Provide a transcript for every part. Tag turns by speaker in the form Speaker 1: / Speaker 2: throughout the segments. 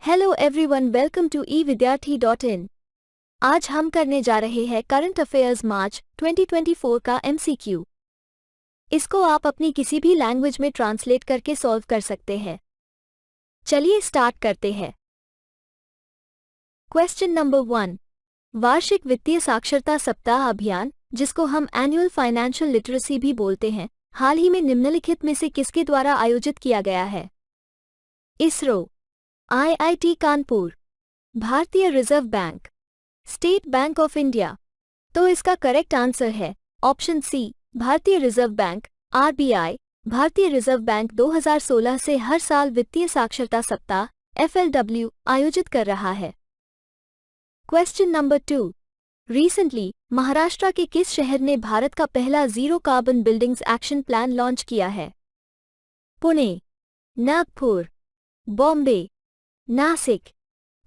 Speaker 1: Hello everyone, welcome to evidyarthi.in। आज हम करने जा रहे हैं करंट अफेयर्स मार्च 2024 का MCQ। इसको आप अपनी किसी भी लैंग्वेज में ट्रांसलेट करके सॉल्व कर सकते हैं। चलिए स्टार्ट करते हैं। Question number 1। वार्षिक वित्तीय साक्षरता सप्ताह अभियान, जिसको हम एनुअल फाइनेंशियल लिटरेसी भी बोलते हैं, हाल ही में निम्नलिखित में से किसके द्वारा आयोजित किया गया है? इसरो, IIT कानपुर, भारतीय reserve bank, state bank of India. तो इसका करेक्ट आंसर है ऑप्शन सी, भारतीय रिजर्व बैंक RBI। भारतीय रिजर्व बैंक 2016 से हर साल वित्तीय साक्षरता सप्ताह FLW आयोजित कर रहा है। Question number 2। रिसेंटली महाराष्ट्र के किस शहर ने भारत का पहला zero carbon buildings action plan launch किया है? पुणे, नागपुर, बॉम्बे, नासिक।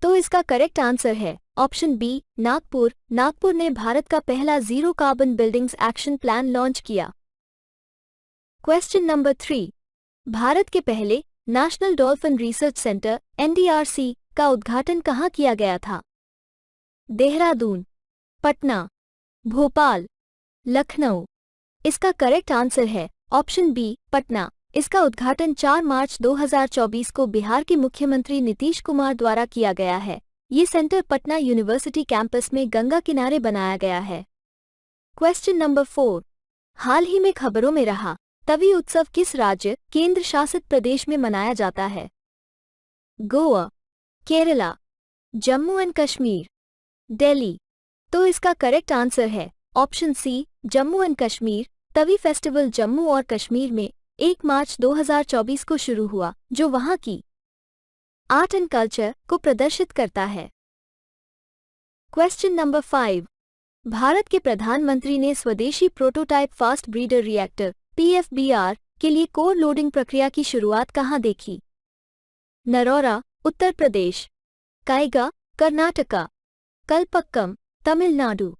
Speaker 1: तो इसका करेक्ट आंसर है ऑप्शन बी, नागपुर। नागपुर ने भारत का पहला zero carbon buildings action plan launch किया। Question number 3। भारत के पहले national dolphin research centre NDRC का उद्घाटन कहाँ किया गया था? देहरादून, पटना, भोपाल, लखनऊ। इसका करेक्ट आंसर है ऑप्शन बी, पटना। इसका उद्घाटन 4 मार्च 2024 को बिहार के मुख्यमंत्री नीतीश कुमार द्वारा किया गया है। ये सेंटर पटना यूनिवर्सिटी कैंपस में गंगा किनारे बनाया गया है। Question number 4। हाल ही में खबरों में रहा तवी उत्सव किस राज्य केंद्र शासित प्रदेश में मनाया जाता है? गोवा, केरला, जम्मू एंड कश्मीर, दिल्ली। तो इसका करेक्ट आंसर है option C, Jammu and Kashmir. Tawi festival Jammu और कश्मीर में 1 मार्च 2024 को शुरू हुआ, जो वहां की आर्ट एंड कल्चर को प्रदर्शित करता है। Question number 5। भारत के प्रधानमंत्री ने स्वदेशी prototype fast breeder reactor PFBR के लिए कोर लोडिंग प्रक्रिया की शुरुआत कहां देखी? नरोरा, उत्तर प्रदेश, कायगा, कर्नाटका, कलपक्कम, तमिलनाडु,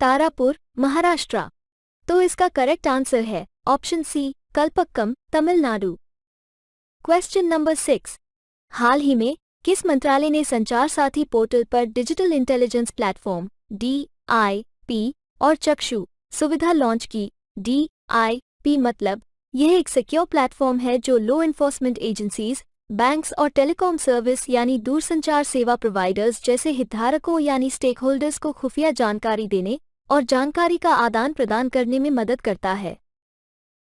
Speaker 1: तारापुर, महाराष्ट्र। तो इसका करेक्ट आंसर है option C, Kalpakkam, Tamil Nadu. Question number 6। हाल ही में किस मंत्रालय ने संचार साथी पोर्टल पर डिजिटल इंटेलिजेंस प्लेटफॉर्म DIP और चक्षु सुविधा लॉन्च की? DIP मतलब यह एक सिक्योर प्लेटफॉर्म है जो लॉ एनफोर्समेंट एजेंसीज, बैंक्स और टेलीकॉम सर्विस यानी दूरसंचार सेवा प्रोवाइडर्स जैसे हितधारकों यानी स्टेक होल्डर्स को खुफिया जानकारी देने और जानकारी का आदान प्रदान करने में मदद करता है।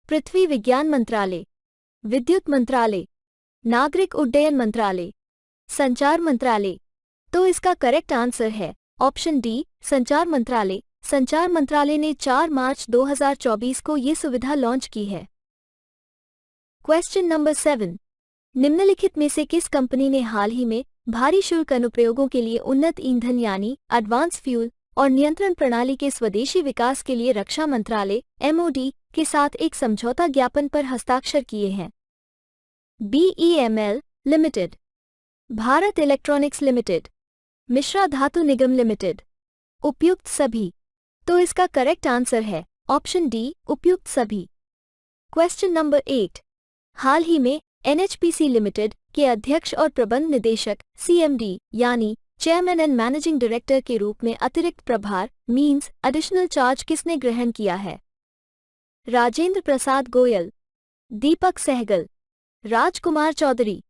Speaker 1: पृथ्वी विज्ञान मंत्रालय, विद्युत मंत्रालय, नागरिक उड्डयन मंत्रालय, संचार मंत्रालय। तो इसका करेक्ट आंसर है ऑप्शन डी, संचार मंत्रालय। संचार मंत्रालय ने 4 मार्च 2024 को ये सुविधा लॉन्च की है। Question number 7। निम्नलिखित में से किस कंपनी ने हाल ही में भारी शुल्क अनुप्रयोगों के लिए उन्नत ईंधन यानी एडवांस फ्यूल और नियंत्रण प्रणाली के स्वदेशी विकास के लिए रक्षा मंत्रालय MOD के साथ एक समझौता ज्ञापन पर हस्ताक्षर किए हैं? BEML limited, Bharat electronics limited, Mishra धातु निगम लिमिटेड, उपयुक्त सभी। तो इसका करेक्ट आंसर है ऑप्शन डी, उपयुक्त सभी। Question number 8। हाल ही में NHPC लिमिटेड के अध्यक्ष और प्रबंध निदेशक CMD यानी चेयरमैन एंड मैनेजिंग डायरेक्टर के रूप में अतिरिक्त प्रभार मीन्स एडिशनल चार्ज किसने ग्रहण किया है? राजेंद्र प्रसाद गोयल, दीपक सहगल, राजकुमार चौधरी,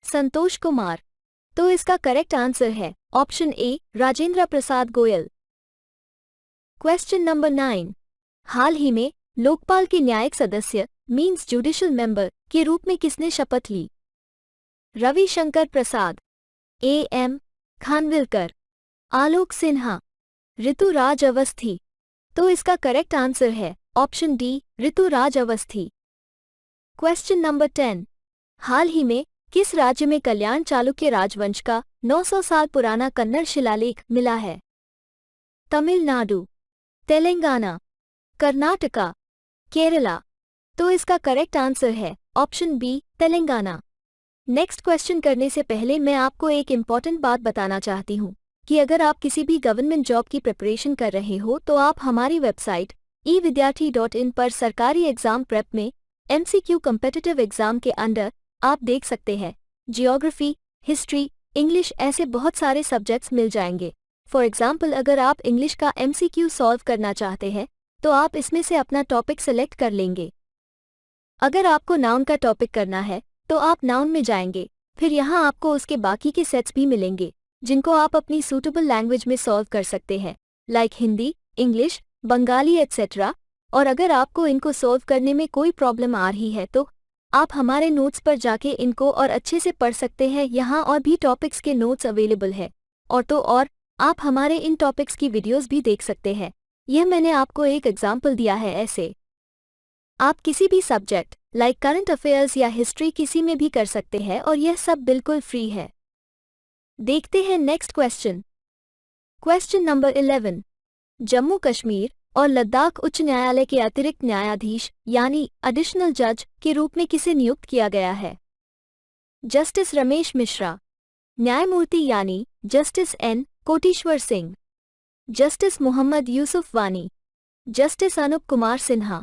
Speaker 1: संतोष कुमार। तो इसका करेक्ट आंसर है ऑप्शन ए, राजेंद्र प्रसाद गोयल। Question number 9। हाल ही में लोकपाल के न्यायिक सदस्य मीन्स जुडिशियल मेंबर के रूप में किसने शपथ ली? रविशंकर प्रसाद, AM खानविलकर, आलोक सिन्हा, ऋतुराज अवस्थी। तो इसका करेक्ट आंसर है option D, Rituraj Awasthi. Question number 10। हाल ही में किस राज्य में कल्याण चालुक्य राजवंश का 900 साल पुराना कन्नड़ शिलालेख मिला है? तमिलनाडु, तेलंगाना, कर्नाटका, केरला। तो इसका करेक्ट आंसर है option B, Telangana. Next question करने से पहले मैं आपको एक इम्पॉर्टेंट बात बताना चाहती हूँ कि अगर आप किसी भी गवर्नमेंट जॉब की प्रिपरेशन कर रहे हो तो आप हमारी वेबसाइट evidyarthi.in पर सरकारी एग्जाम प्रेप में MCQ कॉम्पिटिटिव एग्जाम के अंडर आप देख सकते हैं जियोग्राफी, हिस्ट्री, इंग्लिश, ऐसे बहुत सारे सब्जेक्ट्स मिल जाएंगे। फॉर एग्जाम्पल, अगर आप इंग्लिश का MCQ सॉल्व करना चाहते हैं तो आप इसमें से अपना टॉपिक सेलेक्ट कर लेंगे। अगर आपको नाउन का टॉपिक करना है तो आप नाउन में जाएंगे, फिर यहाँ आपको उसके बाकी के सेट्स भी मिलेंगे जिनको आप अपनी सूटेबल लैंग्वेज में सॉल्व कर सकते हैं, like Hindi, English, Bengali etcetera. और अगर आपको इनको सॉल्व करने में कोई प्रॉब्लम आ रही है तो आप हमारे नोट्स पर जाके इनको और अच्छे से पढ़ सकते हैं। यहाँ और भी टॉपिक्स के नोट्स अवेलेबल है और आप हमारे इन टॉपिक्स की वीडियोस भी देख सकते हैं। यह मैंने आपको एक एग्जाम्पल दिया है। ऐसे आप किसी भी सब्जेक्ट लाइक करंट अफेयर्स या हिस्ट्री किसी में भी कर सकते हैं और यह सब बिल्कुल फ्री है। देखते हैं next question. Question number 11। Jammu Kashmir और लद्दाख उच्च न्यायालय के अतिरिक्त न्यायाधीश यानी एडिशनल जज के रूप में किसे नियुक्त किया गया है? जस्टिस रमेश मिश्रा, न्यायमूर्ति यानी justice N Koteshwar Singh, justice Mohammad Yusuf Wani, justice Anoop Kumar Sinha.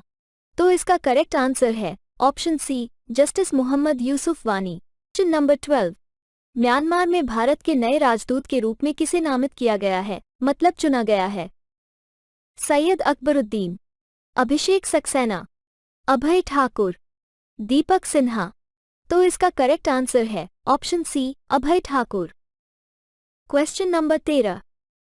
Speaker 1: तो इसका करेक्ट आंसर है option C, justice Mohammad Yusuf Wani. Question number 12। Myanmar में भारत के नए राजदूत के रूप में किसे नामित किया गया है, मतलब चुना गया है? सैयद अकबरुद्दीन, अभिषेक सक्सेना, अभय ठाकुर, दीपक सिन्हा। तो इसका करेक्ट आंसर है option C, Abhay Thakur. Question number 13।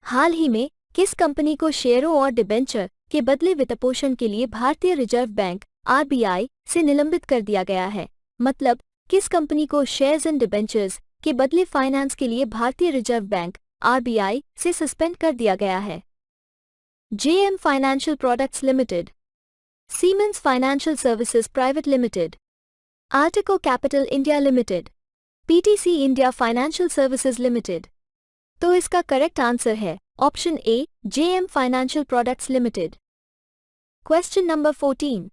Speaker 1: हाल ही में किस कंपनी को शेयरों और डिबेंचर के बदले वित्तपोषण के लिए भारतीय रिजर्व बैंक RBI से निलंबित कर दिया गया है? मतलब किस कंपनी को शेयर्स एंड डिबेंचर्स के बदले फाइनेंस के लिए भारतीय रिजर्व बैंक RBI से सस्पेंड कर दिया गया है? JM financial products limited, siemens financial services private limited, Artico capital India limited, PTC India financial services limited. तो इसका करेक्ट आंसर है option A, JM financial products limited. Question number 14।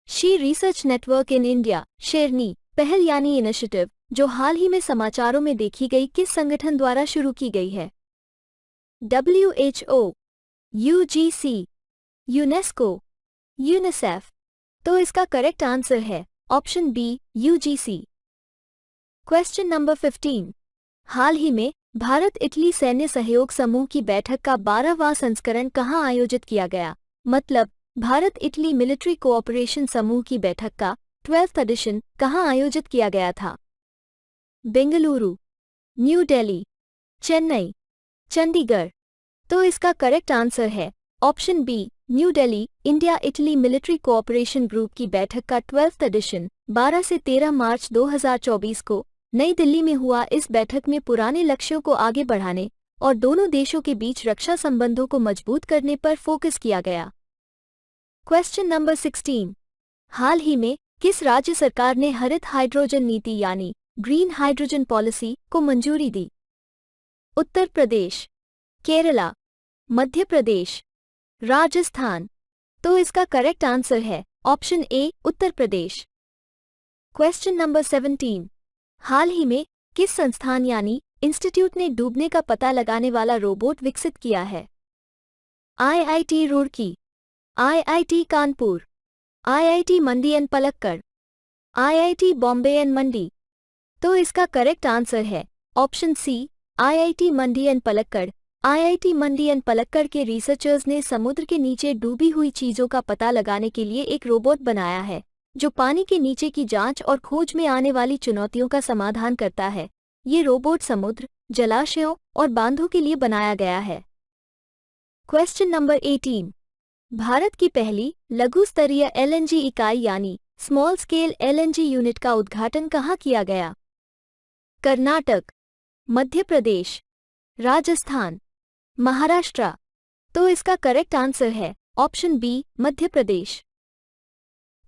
Speaker 1: She research network in India शेरनी पहल यानी initiative जो हाल ही में समाचारों में देखी गई किस संगठन द्वारा शुरू की गई है? WHO, UGC, UNESCO, UNICEF. तो इसका करेक्ट आंसर है option B, UGC। Question number 15। हाल ही में भारत इटली सैन्य सहयोग समूह की बैठक का 12वां संस्करण कहाँ आयोजित किया गया? मतलब भारत इटली मिलिट्री कोऑपरेशन समूह की बैठक का 12th एडिशन कहाँ आयोजित किया गया था? बेंगलुरु, न्यू दिल्ली, चेन्नई, चंडीगढ़। तो इसका करेक्ट आंसर है option B, new Delhi. India Italy military cooperation group की बैठक का 12th एडिशन 12 से 13 मार्च 2024 को नई दिल्ली में हुआ। इस बैठक में पुराने लक्ष्यों को आगे बढ़ाने और दोनों देशों के बीच रक्षा संबंधों को मजबूत करने पर फोकस किया गया। Question number 16। हाल ही में किस राज्य सरकार ने हरित हाइड्रोजन नीति यानी ग्रीन हाइड्रोजन पॉलिसी को मंजूरी दी? उत्तर प्रदेश, केरला, मध्य प्रदेश, राजस्थान। तो इसका करेक्ट आंसर है ऑप्शन ए, उत्तर प्रदेश। Question number 17। हाल ही में किस संस्थान यानी इंस्टीट्यूट ने डूबने का पता लगाने वाला रोबोट विकसित किया है? IIT Roorkee, IIT Kanpur, IIT Mandi and Palakkad, IIT Bombay and Mandi. तो इसका करेक्ट आंसर है option C, IIT Mandi and Palakkad. IIT Mandi and Palakkad के रिसर्चर्स ने समुद्र के नीचे डूबी हुई चीजों का पता लगाने के लिए एक रोबोट बनाया है जो पानी के नीचे की जांच और खोज में आने वाली चुनौतियों का समाधान करता है। ये रोबोट समुद्र, जलाशयों और बांधों के लिए बनाया गया है। Question number 18। भारत की पहली लघु स्तरीय LNG इकाई यानी स्मॉल स्केल LNG यूनिट का उद्घाटन कहाँ किया गया? कर्नाटक, मध्य प्रदेश, राजस्थान, महाराष्ट्र। तो इसका करेक्ट आंसर है option B, Madhya Pradesh.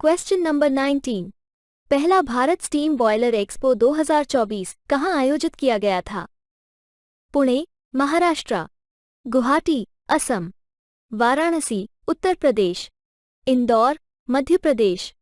Speaker 1: Question number 19। पहला भारत स्टीम बॉयलर एक्सपो 2024 कहाँ आयोजित किया गया था? पुणे, महाराष्ट्र, गुवाहाटी, असम, वाराणसी, उत्तर प्रदेश, इंदौर, मध्य प्रदेश।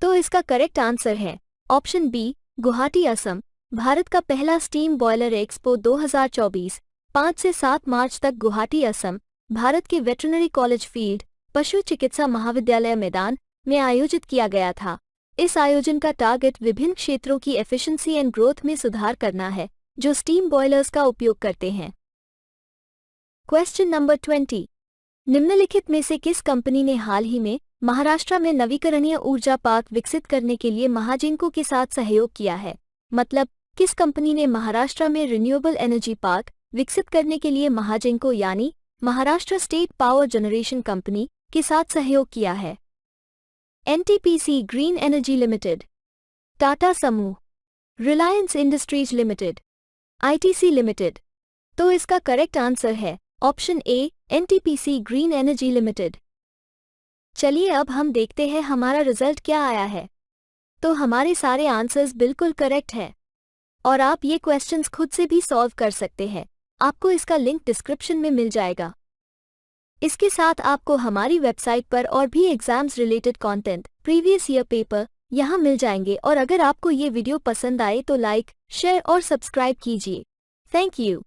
Speaker 1: तो इसका करेक्ट आंसर है ऑप्शन बी, गुवाहाटी, असम। भारत का पहला स्टीम बॉयलर एक्सपो 2024 5 से 7 मार्च तक गुवाहाटी, असम, भारत के वेटरनरी कॉलेज फील्ड पशु चिकित्सा महाविद्यालय मैदान में आयोजित किया गया था। इस आयोजन का टारगेट विभिन्न क्षेत्रों की एफिशिएंसी एंड ग्रोथ में सुधार करना है जो स्टीम बॉयलर्स का उपयोग करते हैं। Question number 20। निम्नलिखित में से किस कंपनी ने हाल ही में महाराष्ट्र में नवीकरणीय ऊर्जा पार्क विकसित करने के लिए महाजेनको के साथ सहयोग किया है? मतलब किस कंपनी ने महाराष्ट्र में रिन्यूएबल एनर्जी पार्क विकसित करने के लिए महाजेनको यानी Maharashtra state power generation company के साथ सहयोग किया है? NTPC green energy limited, Tata समूह, Reliance industries limited, ITC limited. तो इसका करेक्ट आंसर है option A, NTPC green energy limited. चलिए अब हम देखते हैं हमारा रिजल्ट क्या आया है। तो हमारे सारे आंसर्स बिल्कुल करेक्ट हैं और आप ये क्वेश्चंस खुद से भी सॉल्व कर सकते हैं। आपको इसका लिंक डिस्क्रिप्शन में मिल जाएगा। इसके साथ आपको हमारी वेबसाइट पर और भी exams related content, previous year paper यहाँ मिल जाएंगे। और अगर आपको ये वीडियो पसंद आए तो लाइक, शेयर और सब्सक्राइब कीजिए। Thank you.